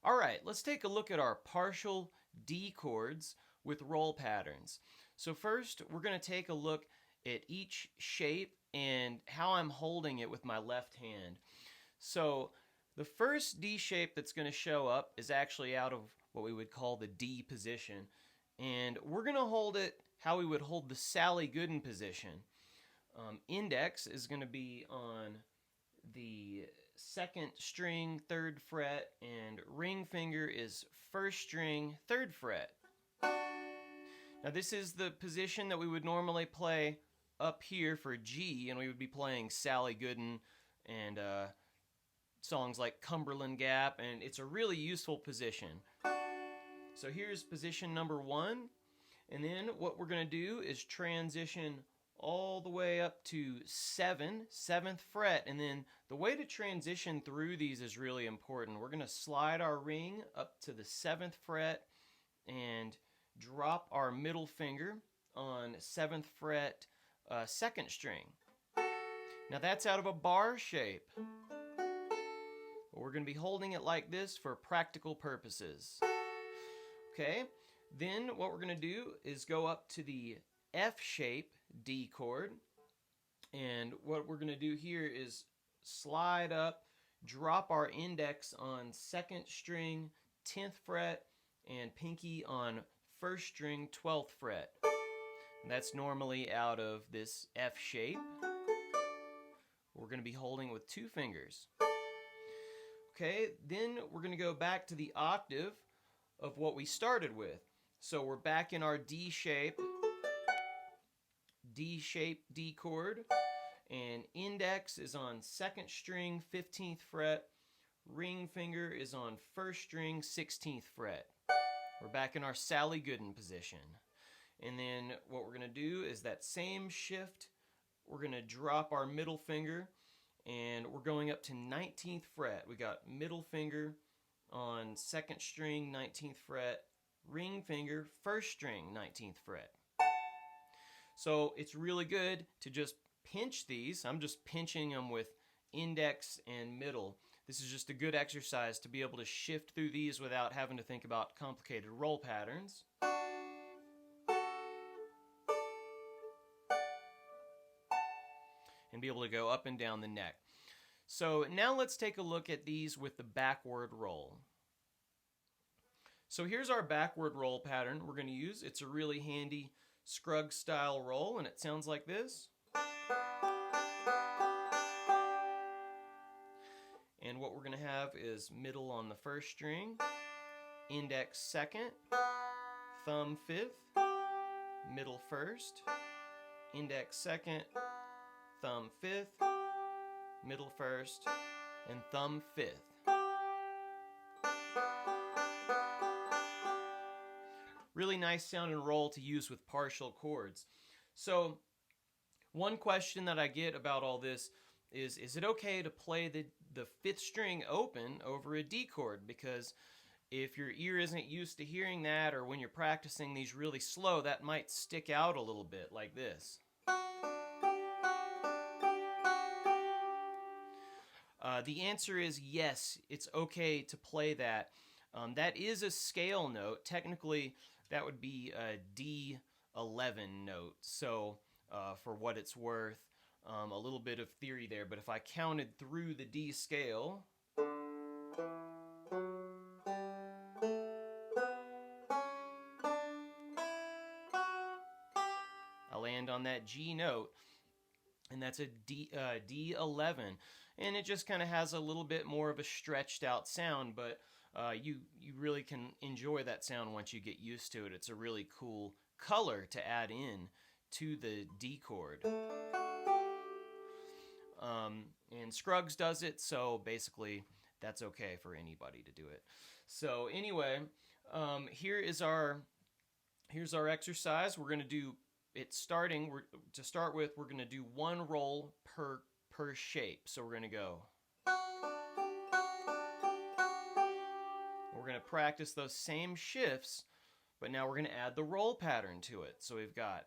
All right, let's take a look at our partial D chords with roll patterns. So first, we're going to take a look at each shape and how I'm holding it with my left hand. So the first D shape that's going to show up is actually out of what we would call the D position. And we're going to hold it how we would hold the Sally Gooden position. Index is going to be on the second string, 3rd fret, and ring finger is 1st string, 3rd fret. Now this is the position that we would normally play up here for G, and we would be playing Sally Gooden and songs like Cumberland Gap, and it's a really useful position. So here's position number 1, and then what we're going to do is transition all the way up to 7th fret, and then the way to transition through these is really important. We're going to slide our ring up to the 7th fret and drop our middle finger on 7th fret, 2nd string. Now that's out of a bar shape. We're going to be holding it like this for practical purposes. Okay, then what we're going to do is go up to the F shape D chord, and what we're going to do here is slide up, drop our index on 2nd string, 10th fret, and pinky on 1st string, 12th fret. And that's normally out of this F shape. We're going to be holding with 2 fingers. Okay, then we're going to go back to the octave of what we started with. So we're back in our D shape D chord, and index is on 2nd string, 15th fret, ring finger is on 1st string, 16th fret. We're back in our Sally Gooden position. And then what we're going to do is that same shift, we're going to drop our middle finger, and we're going up to 19th fret. We got middle finger on 2nd string, 19th fret, ring finger, 1st string, 19th fret. So it's really good to just pinch these. I'm just pinching them with index and middle. This is just a good exercise to be able to shift through these without having to think about complicated roll patterns. And be able to go up and down the neck. So now let's take a look at these with the backward roll. So here's our backward roll pattern we're going to use. It's a really handy Scruggs style roll, and it sounds like this. And what we're going to have is middle on the 1st string, index 2nd, thumb 5th, middle 1st, index 2nd, thumb 5th, middle 1st, and thumb 5th. Really nice sound and roll to use with partial chords. So one question that I get about all this is it okay to play the 5th string open over a D chord? Because if your ear isn't used to hearing that, or when you're practicing these really slow, that might stick out a little bit like this. The answer is yes, it's okay to play that. That is a scale note. Technically, that would be a D11 note. So for what it's worth, a little bit of theory there. But if I counted through the D scale, I land on that G note. And that's a D11. And it just kind of has a little bit more of a stretched out sound, but you really can enjoy that sound once you get used to it. It's a really cool color to add in to the D chord. And Scruggs does it, so basically that's okay for anybody to do it. So anyway, here's our exercise. We're going to do it starting. To start with, we're going to do 1 roll per shape. So we're going to go. We're going to practice those same shifts, but now we're going to add the roll pattern to it. So we've got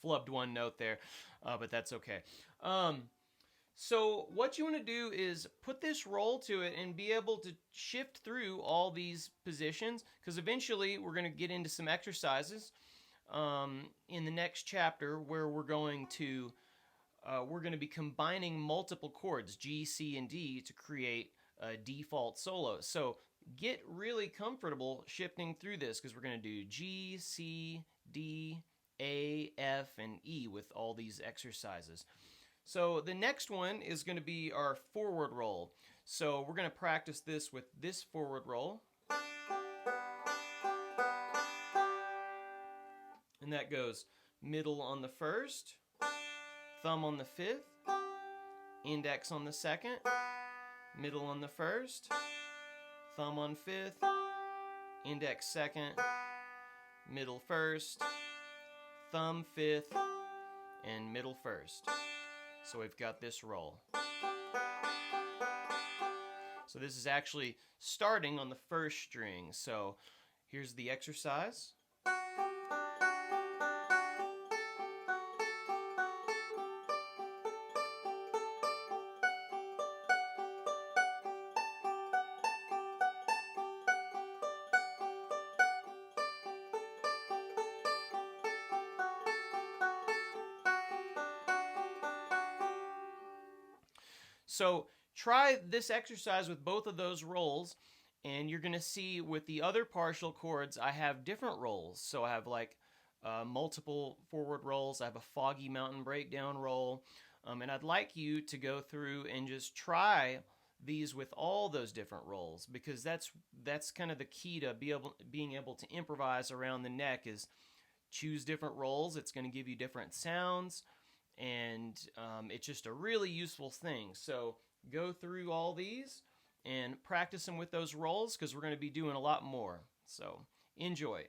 flubbed one note there, but that's okay. So what you want to do is put this roll to it and be able to shift through all these positions, because eventually we're going to get into some exercises in the next chapter where we're going to be combining multiple chords, G, C, and D, to create a default solo. So get really comfortable shifting through this, because we're going to do G, C, D, A, F, and E with all these exercises. So the next one is going to be our forward roll. So we're going to practice this with this forward roll. And that goes middle on the first, thumb on the fifth, index on the second, middle on the first, thumb on fifth, index second, middle first, thumb fifth, and middle first. So we've got this roll. So this is actually starting on the first string. So here's the exercise. So try this exercise with both of those rolls, and you're going to see with the other partial chords, I have different rolls. So I have like multiple forward rolls. I have a foggy mountain breakdown roll. And I'd like you to go through and just try these with all those different rolls, because that's kind of the key to being able to improvise around the neck, is choose different rolls. It's going to give you different sounds. And it's just a really useful thing. So go through all these and practice them with those rolls, because we're going to be doing a lot more. So enjoy.